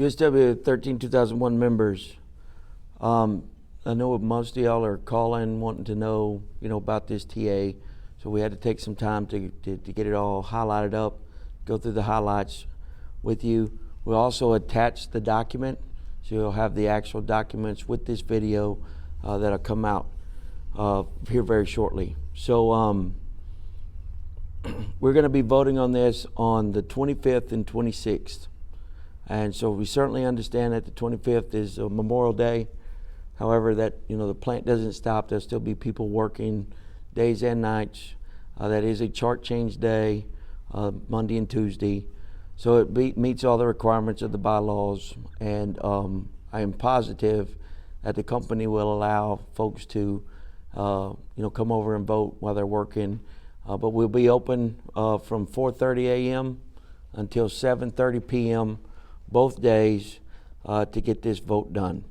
USW 13 2001 members. I know most of y'all are calling wanting to know, about this TA. So we had to take some time to get it all highlighted up, go through the highlights with you. We also attached the document, so you'll have the actual documents with this video that'll come out here very shortly. So we're going to be voting on this on the 25th and 26th. And so we certainly understand that the 25th is a Memorial Day. However, that the plant doesn't stop. There'll still be people working days and nights. That is a chart change day, Monday and Tuesday. So it meets all the requirements of the bylaws. And I am positive that the company will allow folks to come over and vote while they're working. But we'll be open from 4:30 a.m. until 7:30 p.m. both days to get this vote done.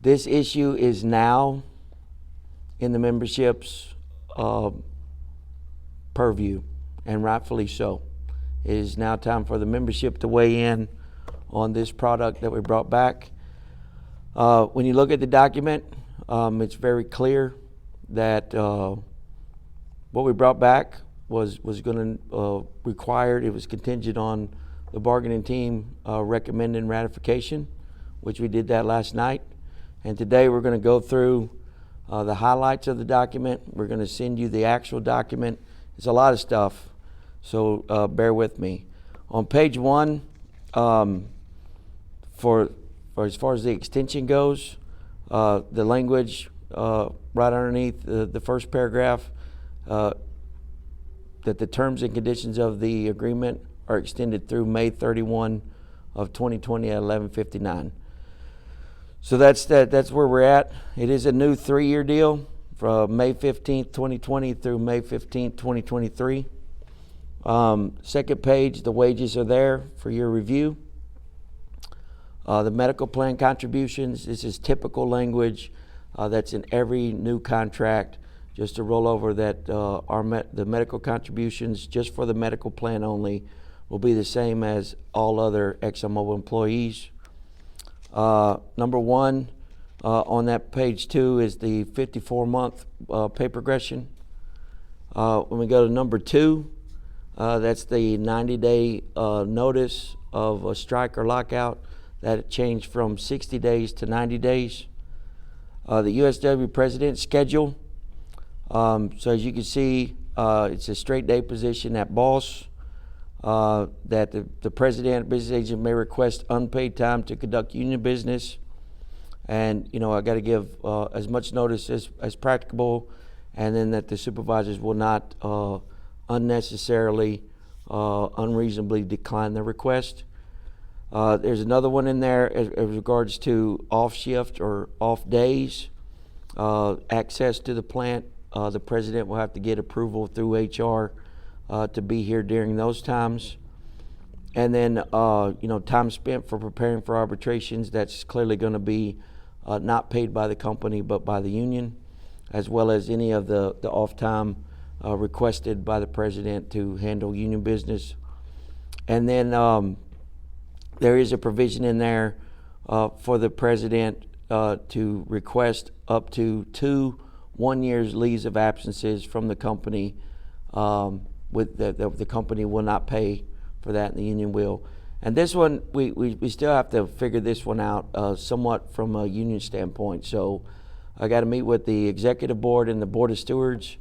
This issue is now in the membership's purview, and rightfully so. It is now time for the membership to weigh in on this product that we brought back. When you look at the document, it's very clear that what we brought back was going to required. It was contingent on the bargaining team recommending ratification, which we did that last night. And today we're going to go through the highlights of the document. We're going to send you the actual document. It's a lot of stuff, so bear with me. On page 1, for as far as the extension goes, the language right underneath the first paragraph, that the terms and conditions of the agreement are extended through May 31 of 2020 at 11:59. So that's where we're at. It is a new 3-year deal from May 15th, 2020 through May 15th, 2023. Second page, the wages are there for your review. The medical plan contributions, this is typical language that's in every new contract. Just to roll over that the medical contributions just for the medical plan only will be the same as all other ExxonMobil employees. Number 1 on that page 2 is the 54-month pay progression. When we go to number 2, that's the 90-day notice of a strike or lockout. That changed from 60 days to 90 days. The USW president schedule. So as you can see, it's a straight day position at boss. That the president, business agent may request unpaid time to conduct union business. And, I got to give as much notice as practicable, and then that the supervisors will not unnecessarily, unreasonably decline the request. There's another one in there as regards to off shift or off days, access to the plant. The president will have to get approval through HR to be here during those times. And then, time spent for preparing for arbitrations, that's clearly going to be not paid by the company but by the union, as well as any of the off time requested by the president to handle union business. And then there is a provision in there for the president to request up to 2 1-year leaves of absences from the company. With the company will not pay for that, and the union will. And this one, we still have to figure this one out somewhat from a union standpoint. So I got to meet with the executive board and the board of stewards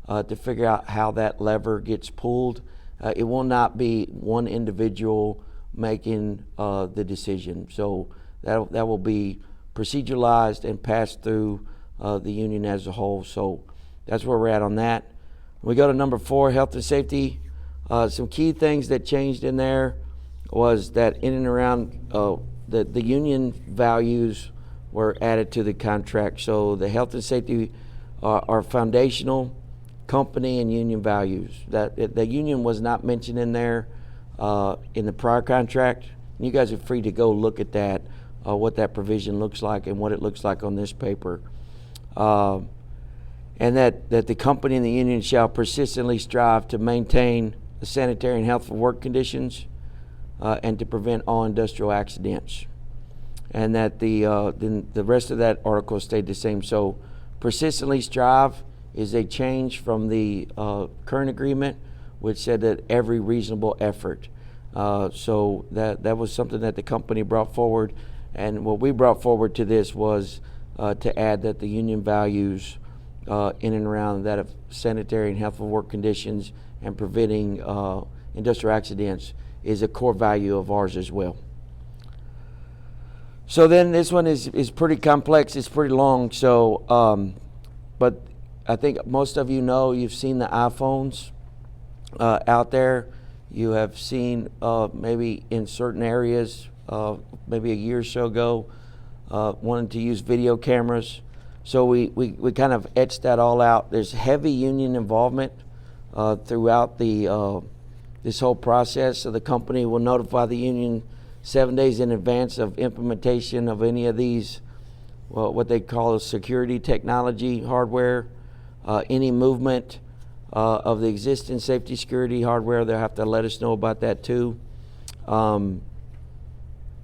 to figure out how that lever gets pulled. It will not be one individual making the decision. So that will be proceduralized and passed through the union as a whole. So that's where we're at on that. We go to number 4, health and safety. Some key things that changed in there was that in and around the union values were added to the contract. So the health and safety are foundational company and union values. That the union was not mentioned in there in the prior contract. You guys are free to go look at that, what that provision looks like and what it looks like on this paper. And that the company and the union shall persistently strive to maintain the sanitary and healthful work conditions. and to prevent all industrial accidents. And that then the rest of that article stayed the same. So persistently strive is a change from the current agreement, which said that every reasonable effort. So that was something that the company brought forward, and what we brought forward to this was to add that the union values in and around that of sanitary and healthful work conditions and preventing industrial accidents is a core value of ours as well. So then this one is pretty complex, it's pretty long, so but I think most of you know, you've seen the iPhones out there. You have seen maybe in certain areas, maybe a year or so ago, wanting to use video cameras. So we kind of etched that all out. There's heavy union involvement throughout this whole process. So the company will notify the union 7 days in advance of implementation of any of these, what they call security technology hardware, any movement of the existing safety security hardware. They'll have to let us know about that too. None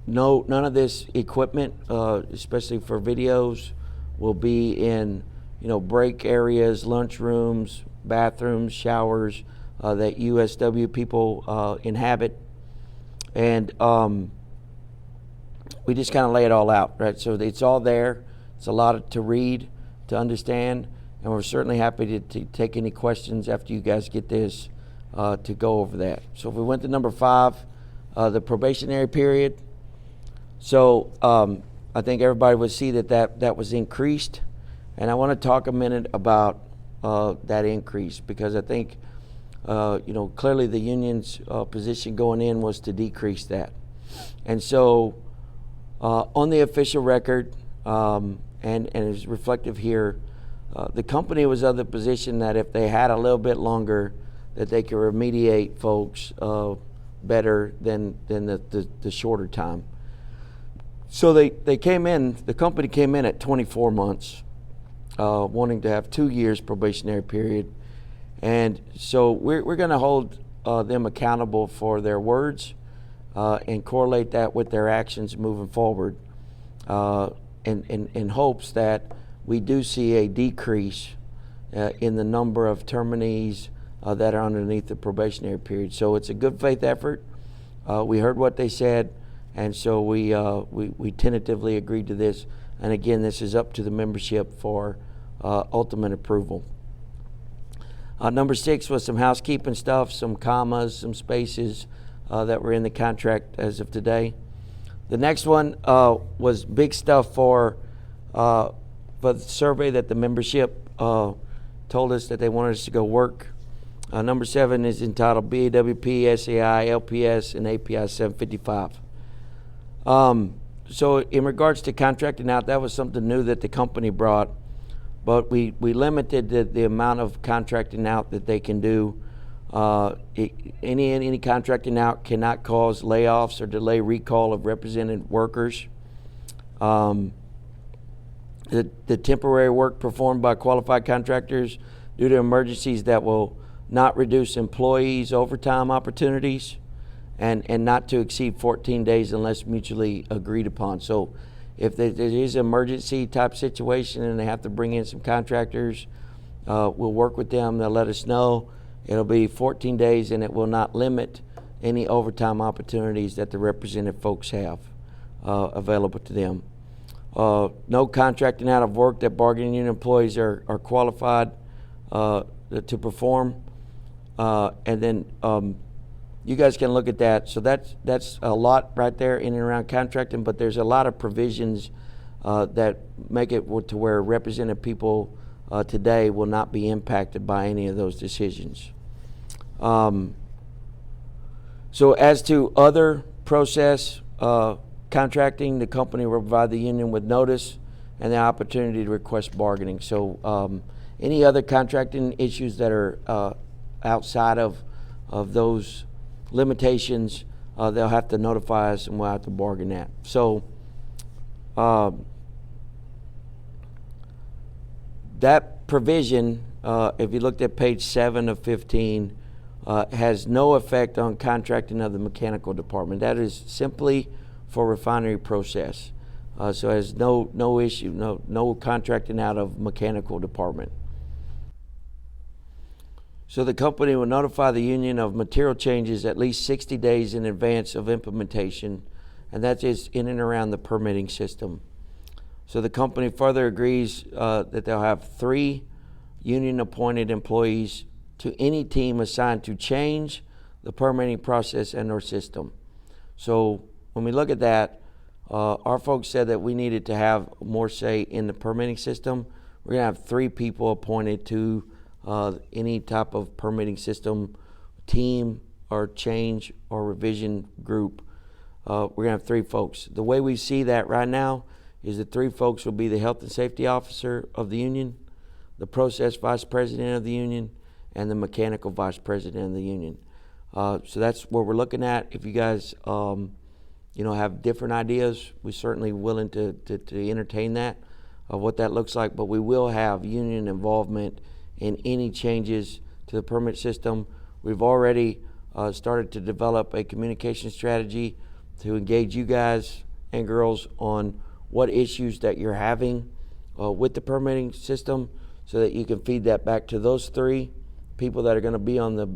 of this equipment, especially for videos, will be in break areas, lunch rooms, bathrooms, showers that USW people inhabit. And we just kind of lay it all out, right? So it's all there. It's a lot to read, to understand, and we're certainly happy to take any questions after you guys get this to go over that. So if we went to number 5, the probationary period. So I think everybody would see that was increased, and I want to talk a minute about that increase, because I think clearly the union's position going in was to decrease that. And so on the official record, and it's reflective here, the company was of the position that if they had a little bit longer, that they could remediate folks better than the shorter time. So they came in, the company came in at 24 months, wanting to have 2 years probationary period. And so we're going to hold them accountable for their words and correlate that with their actions moving forward in hopes that we do see a decrease in the number of terminees that are underneath the probationary period. So it's a good faith effort. We heard what they said, and so we tentatively agreed to this. And again, this is up to the membership for ultimate approval. Number 6 was some housekeeping stuff, some commas, some spaces that were in the contract as of today. The next one was big stuff for the survey that the membership told us that they wanted us to go work. Number 7 is entitled BAWP, SAI, LPS, and API 755. So in regards to contracting out, that was something new that the company brought, but we limited the amount of contracting out that they can do. Any contracting out cannot cause layoffs or delay recall of represented workers. The temporary work performed by qualified contractors due to emergencies that will not reduce employees' overtime opportunities, and not to exceed 14 days unless mutually agreed upon. So if there is an emergency type situation and they have to bring in some contractors, we'll work with them. They'll let us know. It'll be 14 days, and it will not limit any overtime opportunities that the represented folks have available to them. No contracting out of work that bargaining unit employees are qualified to perform. And then you guys can look at that. So that's a lot right there in and around contracting, but there's a lot of provisions that make it to where represented people today will not be impacted by any of those decisions. So as to other process contracting, the company will provide the union with notice and the opportunity to request bargaining. So any other contracting issues that are outside of those limitations, they'll have to notify us and we'll have to bargain that. So that provision, if you looked at page 7 of 15, has no effect on contracting of the mechanical department. That is simply for refinery process. So it has no issue, no contracting out of mechanical department. So the company will notify the union of material changes at least 60 days in advance of implementation, and that is in and around the permitting system. So the company further agrees that they'll have 3 union-appointed employees to any team assigned to change the permitting process and or system. So when we look at that, our folks said that we needed to have more say in the permitting system. We're going to have 3 people appointed to any type of permitting system, team or change or revision group. We're going to have 3 folks. The way we see that right now is the 3 folks will be the health and safety officer of the union, the process vice president of the union, and the mechanical vice president of the union. So that's what we're looking at. If you guys have different ideas, we're certainly willing to entertain that, what that looks like, but we will have union involvement in any changes to the permit system. We've already started to develop a communication strategy to engage you guys and girls on what issues that you're having with the permitting system, so that you can feed that back to those 3 people that are going to be on the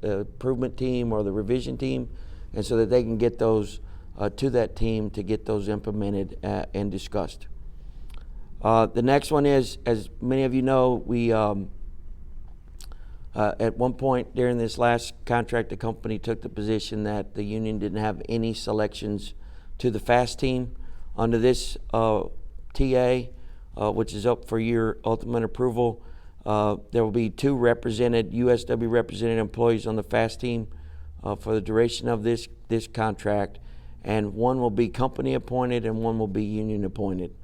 improvement team or the revision team, and so that they can get those to that team to get those implemented and discussed. The next one is, as many of you know, we at one point during this last contract, the company took the position that the union didn't have any selections to the FAST team. Under this TA, which is up for your ultimate approval, there will be 2 USW represented employees on the FAST team for the duration of this contract, and 1 will be company appointed and 1 will be union appointed.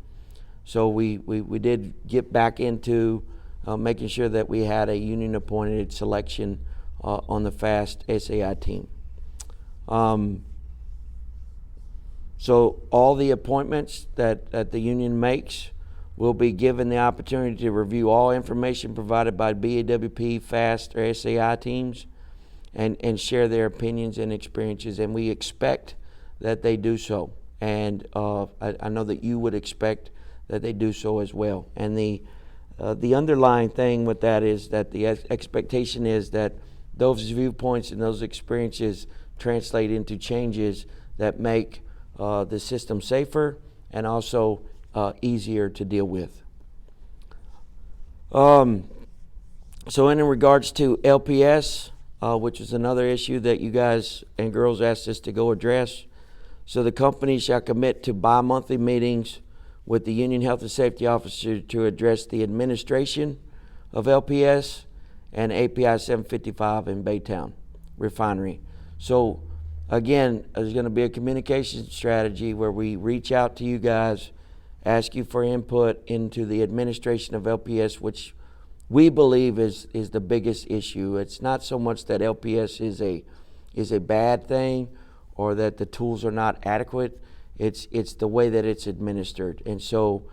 So we did get back into making sure that we had a union appointed selection on the FAST SAI team. So all the appointments that the union makes will be given the opportunity to review all information provided by BAWP, FAST, or SAI teams and share their opinions and experiences, and we expect that they do so. And I know that you would expect that they do so as well. And the underlying thing with that is that the expectation is that those viewpoints and those experiences translate into changes that make the system safer and also easier to deal with. So in regards to LPS, which is another issue that you guys and girls asked us to go address, so the company shall commit to bi-monthly meetings with the union health and safety officer to address the administration of LPS and API 755 in Baytown Refinery. So again, there's going to be a communication strategy where we reach out to you guys, ask you for input into the administration of LPS, which we believe is the biggest issue. It's not so much that LPS is a bad thing or that the tools are not adequate. It's the way that it's administered. And so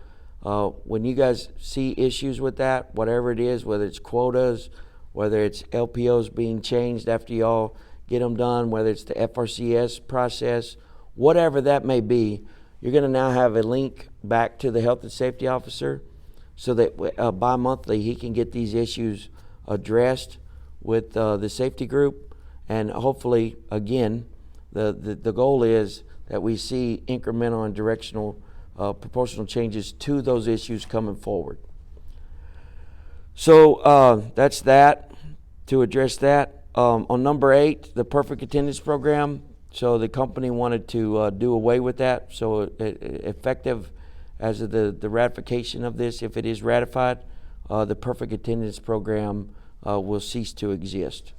when you guys see issues with that, whatever it is, whether it's quotas, whether it's LPOs being changed after y'all get them done, whether it's the FRCS process, whatever that may be, you're going to now have a link back to the health and safety officer so that bi-monthly he can get these issues addressed with the safety group. And hopefully, again, the goal is that we see incremental and directional proportional changes to those issues coming forward. So that's that, to address that. On number 8, the perfect attendance program. So the company wanted to do away with that. So effective as of the ratification of this, if it is ratified, the perfect attendance program will cease to exist.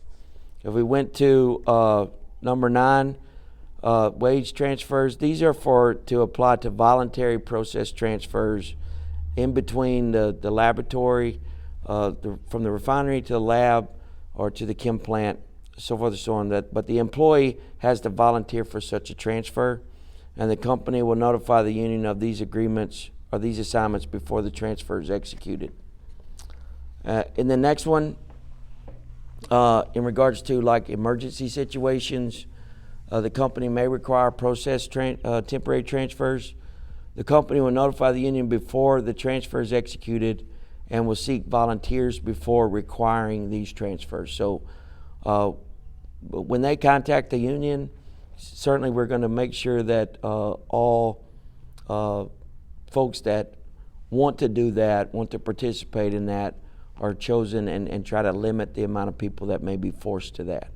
If we went to number 9, wage transfers, these are to apply to voluntary process transfers in between the laboratory, from the refinery to the lab or to the chem plant, so forth and so on. But the employee has to volunteer for such a transfer, and the company will notify the union of these agreements or these assignments before the transfer is executed. In the next one, In regards to like emergency situations, the company may require temporary transfers. The company will notify the union before the transfer is executed and will seek volunteers before requiring these transfers. So when they contact the union, certainly we're going to make sure that all folks that want to do that, want to participate in that, are chosen and try to limit the amount of people that may be forced to that.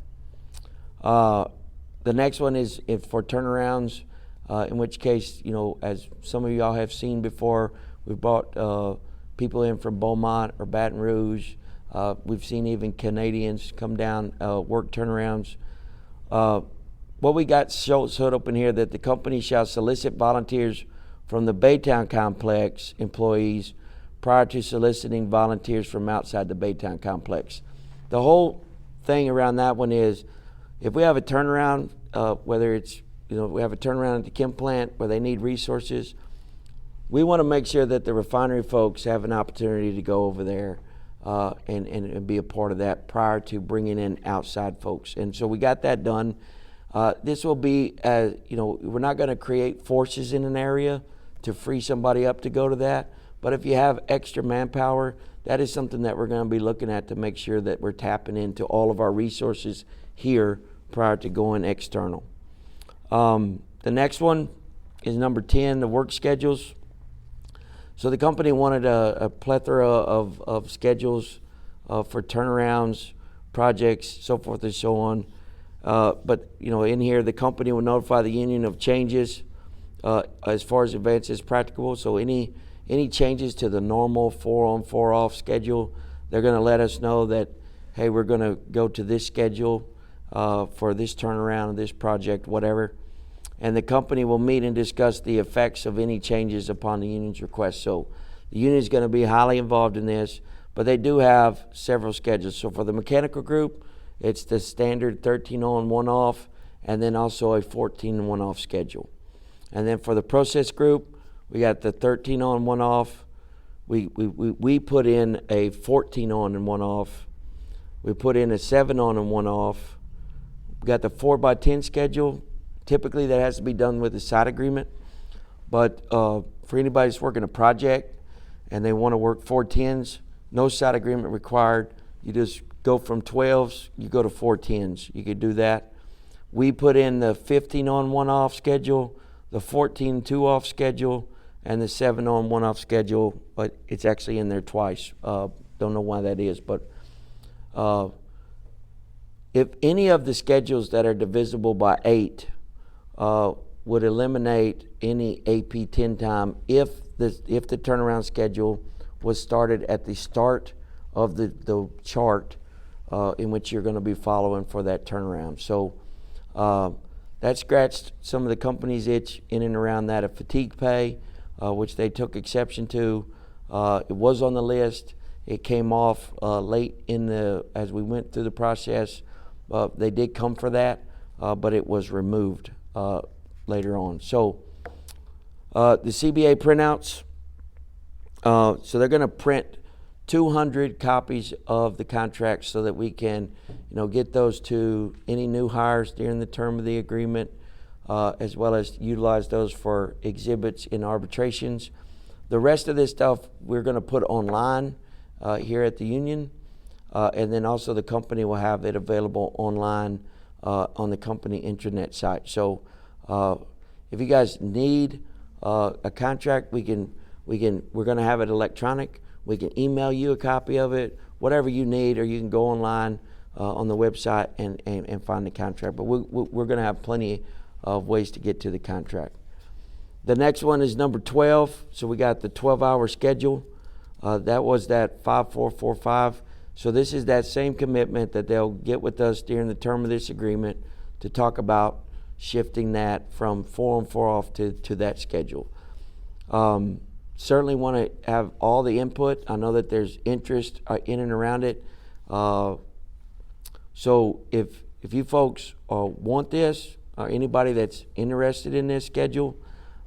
The next one is if for turnarounds, in which case, as some of y'all have seen before, we've brought people in from Beaumont or Baton Rouge. We've seen even Canadians come down, work turnarounds. What we got showed up in here that the company shall solicit volunteers from the Baytown Complex employees prior to soliciting volunteers from outside the Baytown Complex. The whole thing around that one is if we have a turnaround, whether it's, we have a turnaround at the chem plant where they need resources, we want to make sure that the refinery folks have an opportunity to go over there and be a part of that prior to bringing in outside folks. And so we got that done. This will be, we're not going to create forces in an area to free somebody up to go to that. But if you have extra manpower, that is something that we're going to be looking at to make sure that we're tapping into all of our resources here prior to going external. The next one is number 10, the work schedules. So the company wanted a plethora of schedules for turnarounds, projects, so forth and so on. But in here, the company will notify the union of changes as far as advance as practicable. So any changes to the normal 4-on, 4-off schedule, they're going to let us know that, hey, we're going to go to this schedule for this turnaround, this project, whatever. And the company will meet and discuss the effects of any changes upon the union's request. So the union is going to be highly involved in this, but they do have several schedules. So for the mechanical group, it's the standard 13 on, 1 off, and then also a 14 1 off schedule. And then for the process group, we got the 13 on, 1 off. We put in a 14 on and 1 off. We put in a 7 on and 1 off. We got the 4x10 schedule. Typically that has to be done with a side agreement. But for anybody that's working a project and they want to work 410s, no side agreement required. You just go from 12s, you go to 410s. You could do that. We put in the 15 on, 1 off schedule, the 14 2 off schedule, and the 7 on, 1 off schedule, but it's actually in there twice. Don't know why that is, but if any of the schedules that are divisible by 8 would eliminate any AP 10 time if the turnaround schedule was started at the start of the chart in which you're going to be following for that turnaround. So that scratched some of the company's itch in and around that of fatigue pay, which they took exception to. It was on the list. It came off late as we went through the process. They did come for that, but it was removed later on. So the CBA printouts, so they're going to print 200 copies of the contract so that we can, get those to any new hires during the term of the agreement, as well as utilize those for exhibits in arbitrations. The rest of this stuff we're going to put online here at the union, and then also the company will have it available online on the company intranet site. So if you guys need a contract, we're going to have it electronic. We can email you a copy of it, whatever you need, or you can go online on the website and find the contract. But we're going to have plenty of ways to get to the contract. The next one is number 12. So we got the 12-hour schedule. That was that 5445. So this is that same commitment that they'll get with us during the term of this agreement to talk about shifting that from 4 on 4 off to that schedule. Certainly want to have all the input. I know that there's interest in and around it. So if you folks want this, or anybody that's interested in this schedule,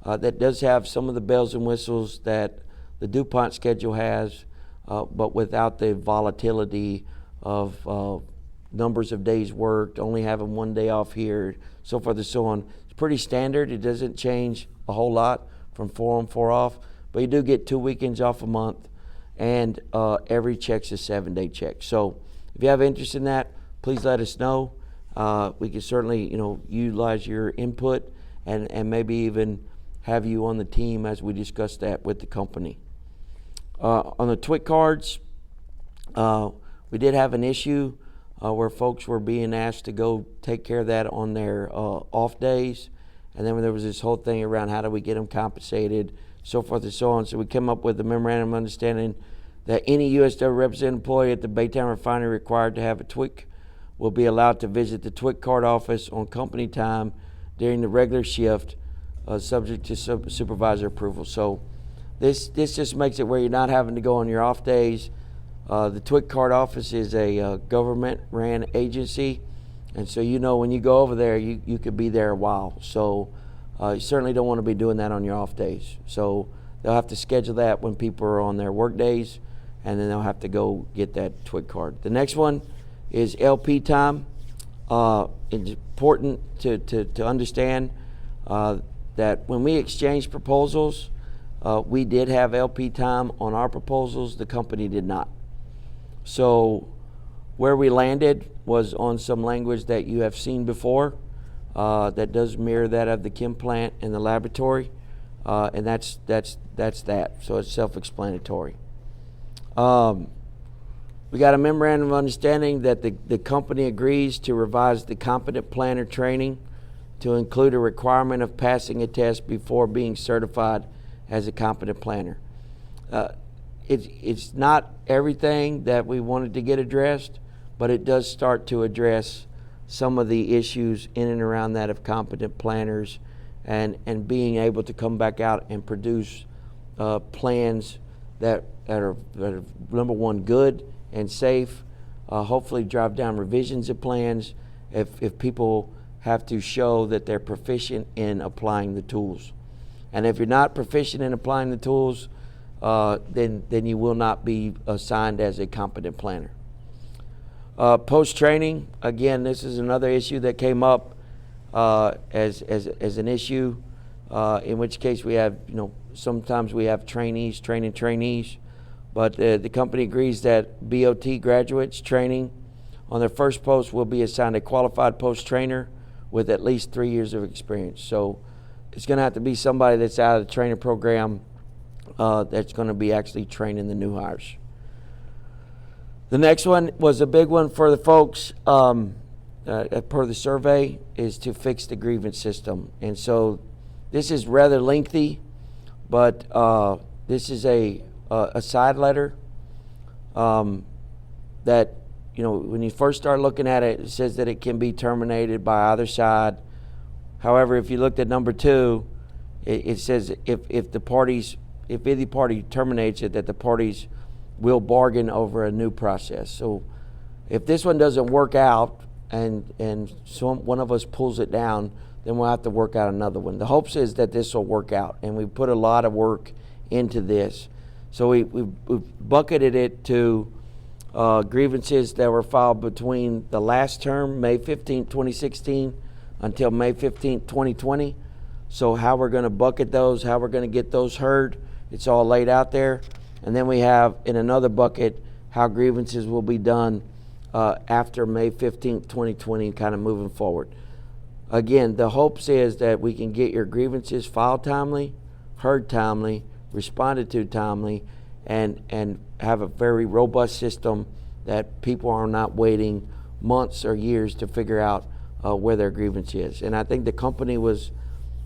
that does have some of the bells and whistles that the DuPont schedule has, but without the volatility of numbers of days worked, only having 1 day off here, so forth and so on. It's pretty standard. It doesn't change a whole lot from 4 on 4 off, but you do get 2 weekends off a month, and every check's a 7-day check. So if you have interest in that, please let us know. We can certainly, utilize your input and maybe even have you on the team as we discuss that with the company. On the TWIC cards, we did have an issue where folks were being asked to go take care of that on their off days. And then there was this whole thing around how do we get them compensated, so forth and so on. So we came up with a memorandum of understanding that any USW represented employee at the Baytown refinery required to have a TWIC will be allowed to visit the TWIC card office on company time during the regular shift, subject to supervisor approval. So this just makes it where you're not having to go on your off days. The TWIC card office is a government-ran agency, and so when you go over there, you could be there a while. So you certainly don't want to be doing that on your off days. So they'll have to schedule that when people are on their work days, and then they'll have to go get that TWIC card. The next one is LP time. It's important to understand that when we exchange proposals, we did have LP time on our proposals. The company did not. So where we landed was on some language that you have seen before that does mirror that of the chem plant and the laboratory, and that's that. So it's self-explanatory. We got a memorandum of understanding that the company agrees to revise the competent planner training to include a requirement of passing a test before being certified as a competent planner. It's not everything that we wanted to get addressed, but it does start to address some of the issues in and around that of competent planners and being able to come back out and produce plans that are number one, good and safe, hopefully drive down revisions of plans if people have to show that they're proficient in applying the tools. And if you're not proficient in applying the tools, then you will not be assigned as a competent planner. Post-training, again, this is another issue that came up as an issue, in which case we have, sometimes we have trainees training trainees, but the company agrees that BOT graduates training on their first post will be assigned a qualified post trainer with at least 3 years of experience. So it's going to have to be somebody that's out of the training program that's going to be actually training the new hires. The next one was a big one for the folks per the survey, is to fix the grievance system. And so this is rather lengthy, but this is a side letter that, when you first start looking at it, it says that it can be terminated by either side. However, if you looked at number 2, it says if either party terminates it, that the parties will bargain over a new process. So if this one doesn't work out and one of us pulls it down, then we'll have to work out another one. The hopes is that this will work out, and we put a lot of work into this. So we bucketed it to grievances that were filed between the last term, May 15, 2016, until May 15, 2020. So how we're going to bucket those, how we're going to get those heard, it's all laid out there. And then we have in another bucket how grievances will be done after May 15, 2020, kind of moving forward. Again, the hopes is that we can get your grievances filed timely, heard timely, responded to timely, and have a very robust system that people are not waiting months or years to figure out where their grievance is. And I think the company was,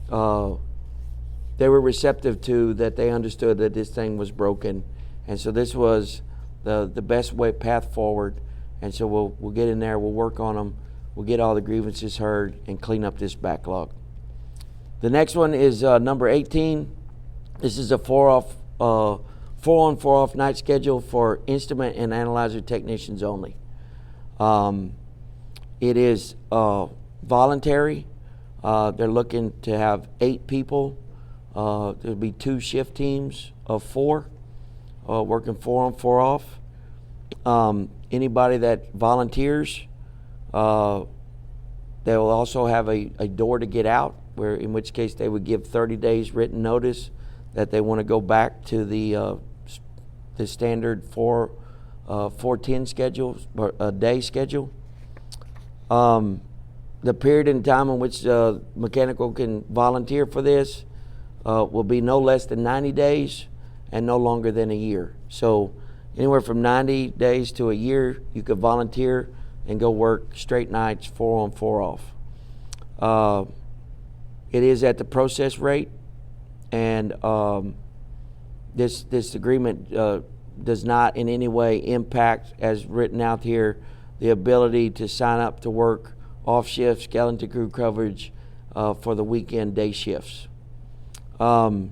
they were receptive to that. They understood that this thing was broken. And so this was the best path forward. And so we'll get in there, we'll work on them, we'll get all the grievances heard and clean up this backlog. The next one is number 18. This is a 4 on 4 off night schedule for instrument and analyzer technicians only. It is voluntary. They're looking to have 8 people. There'll be 2 shift teams of 4 working 4 on 4 off. Anybody that volunteers They will also have a door to get out, where in which case they would give 30 days written notice that they want to go back to the standard 410 schedule, or day schedule. The period in time in which mechanical can volunteer for this will be no less than 90 days and no longer than a year. So anywhere from 90 days to a year, you could volunteer and go work straight nights, 4 on, 4 off. It is at the process rate, and this agreement does not in any way impact, as written out here, the ability to sign up to work off shift skeleton crew coverage for the weekend day shifts. The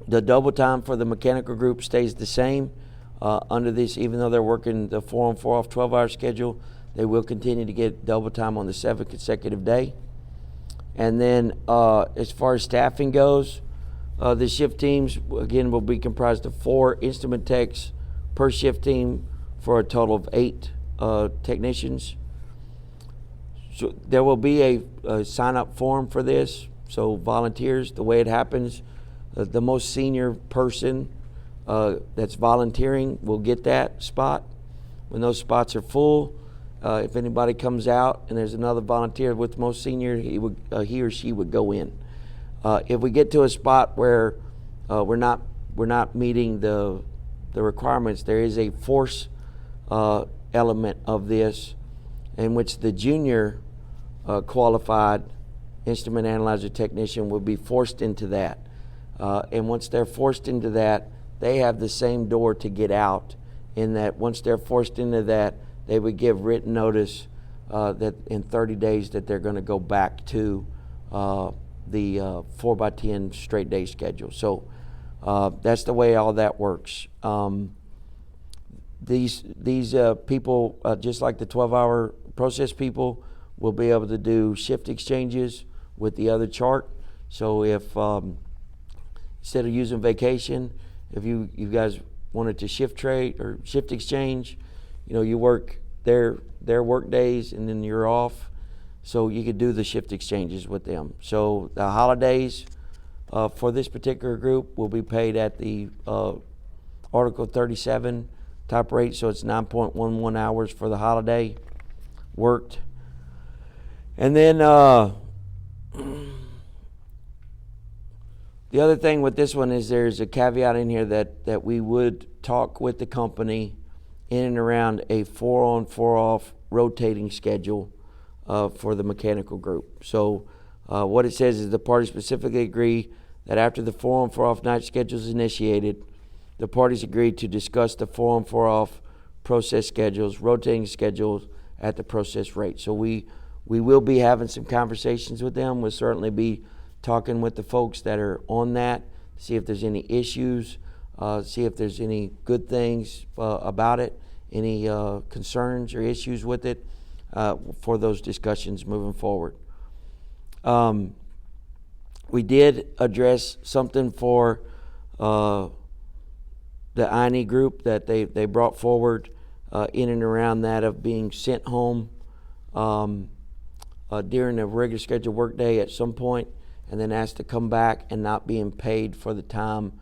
double time for the mechanical group stays the same under this, even though they're working the 4 on 4 off 12-hour schedule. They will continue to get double time on the 7th consecutive day. And then as far as staffing goes, the shift teams again will be comprised of 4 instrument techs per shift team for a total of 8 technicians. So there will be a sign-up form for this. So volunteers, the way it happens, the most senior person that's volunteering will get that spot. When those spots are full, if anybody comes out and there's another volunteer with the most senior, he or she would go in. If we get to a spot where we're not meeting the requirements, there is a force element of this, in which the junior qualified instrument analyzer technician will be forced into that. And once they're forced into that, they have the same door to get out, in that once they're forced into that, they would give written notice that in 30 days that they're going to go back to the 4x10 straight day schedule. So that's the way all that works. These people, just like the 12-hour process people, will be able to do shift exchanges with the other chart. So if instead of using vacation, if you guys wanted to shift trade or shift exchange, you work their work days and then you're off. So you could do the shift exchanges with them. So the holidays for this particular group will be paid at the Article 37 type rate. So it's 9.11 hours for the holiday worked. And then the other thing with this one is there's a caveat in here that we would talk with the company in and around a 4 on 4 off rotating schedule for the mechanical group. So what it says is the parties specifically agree that after the 4 on 4 off night schedule is initiated, the parties agree to discuss the 4 on 4 off process schedules, rotating schedules at the process rate. So we will be having some conversations with them. We'll certainly be talking with the folks that are on that, see if there's any issues, see if there's any good things about it, any concerns or issues with it for those discussions moving forward. We did address something for the INE group that they brought forward in and around that of being sent home during a regular scheduled work day at some point, and then asked to come back and not being paid for the time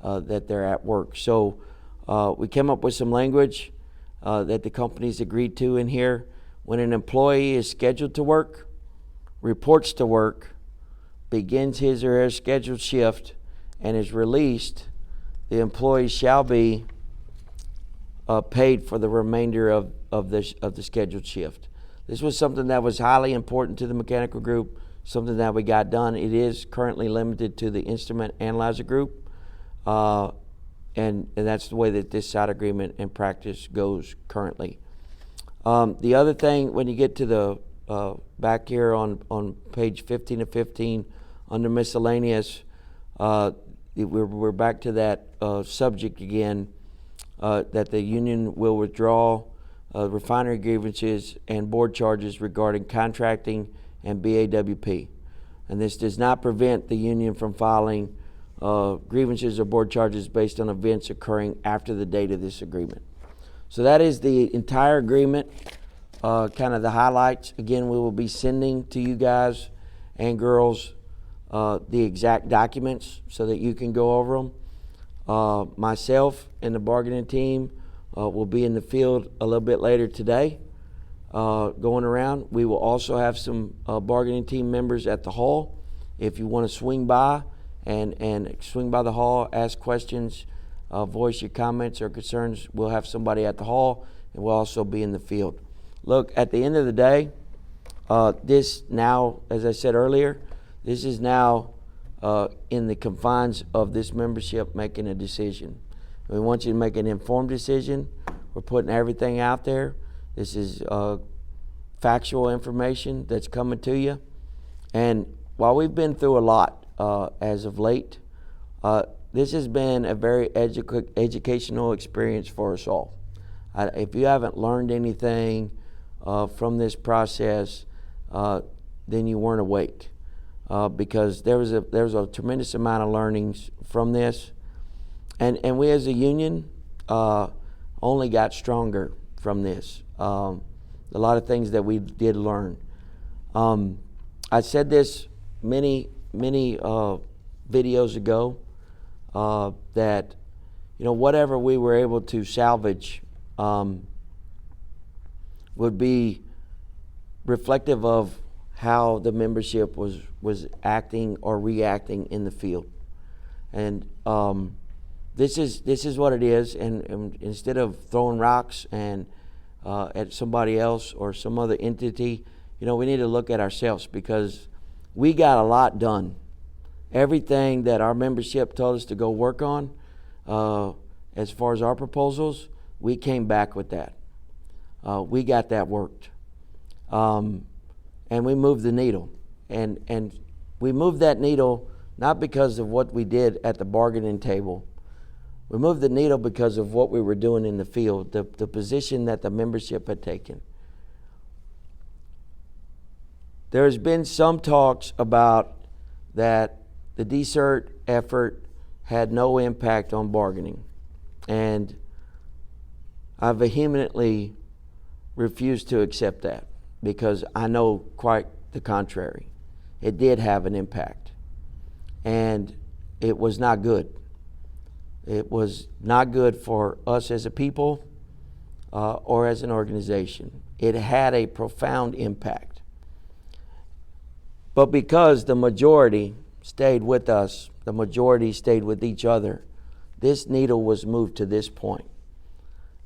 that they're at work. So we came up with some language that the companies agreed to in here. When an employee is scheduled to work, reports to work, begins his or her scheduled shift, and is released, the employee shall be paid for the remainder of the scheduled shift. This was something that was highly important to the mechanical group, something that we got done. It is currently limited to the instrument analyzer group, and that's the way that this side agreement in practice goes currently. The other thing, when you get to the back here on page 15 of 15 under miscellaneous, we're back to that subject again, that the union will withdraw refinery grievances and board charges regarding contracting and BAWP. And this does not prevent the union from filing grievances or board charges based on events occurring after the date of this agreement. So that is the entire agreement. kind of the highlights. Again, we will be sending to you guys and girls the exact documents so that you can go over them. Myself and the bargaining team will be in the field a little bit later today, going around. We will also have some bargaining team members at the hall. If you want to swing by and swing by the hall, ask questions, voice your comments or concerns, we'll have somebody at the hall, and we'll also be in the field. Look, at the end of the day, this now, as I said earlier, this is now in the confines of this membership making a decision. We want you to make an informed decision. We're putting everything out there. This is factual information that's coming to you. And while we've been through a lot as of late, this has been a very educational experience for us all. If you haven't learned anything from this process, then you weren't awake, because there was a tremendous amount of learnings from this, and we as a union only got stronger from this. A lot of things that we did learn. I said this many videos ago, that whatever we were able to salvage would be reflective of how the membership was acting or reacting in the field. And this is what it is. And instead of throwing rocks and at somebody else or some other entity, we need to look at ourselves, because we got a lot done. Everything that our membership told us to go work on, as far as our proposals, we came back with that. We got that worked. And we moved the needle. And we moved that needle not because of what we did at the bargaining table. We moved the needle because of what we were doing in the field, the position that the membership had taken. There's been some talks about that the decert effort had no impact on bargaining. And I vehemently refuse to accept that, because I know quite the contrary. It did have an impact, and it was not good. It was not good for us as a people or as an organization. It had a profound impact. But because the majority stayed with us, the majority stayed with each other, this needle was moved to this point.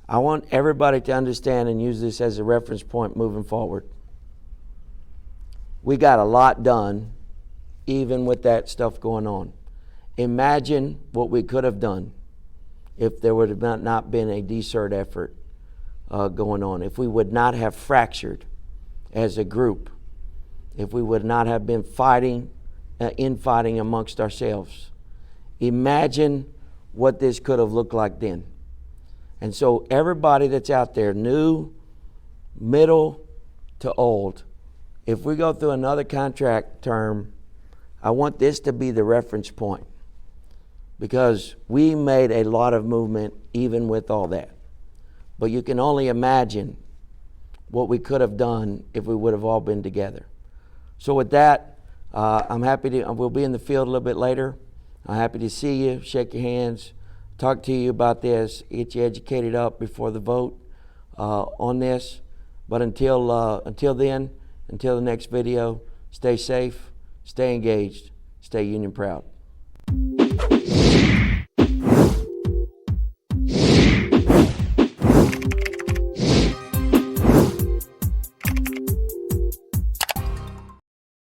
I want everybody to understand and use this as a reference point moving forward. We got a lot done, even with that stuff going on. Imagine what we could have done if there would have not been a decert effort going on, if we would not have fractured as a group, if we would not have been infighting amongst ourselves. Imagine what this could have looked like then. And so everybody that's out there, new, middle to old, if we go through another contract term, I want this to be the reference point, because we made a lot of movement even with all that. But you can only imagine what we could have done if we would have all been together. So with that, I'm happy to, we'll be in the field a little bit later. I'm happy to see you, shake your hands, talk to you about this, get you educated up before the vote on this. But until then, until the next video, stay safe, stay engaged, stay union proud.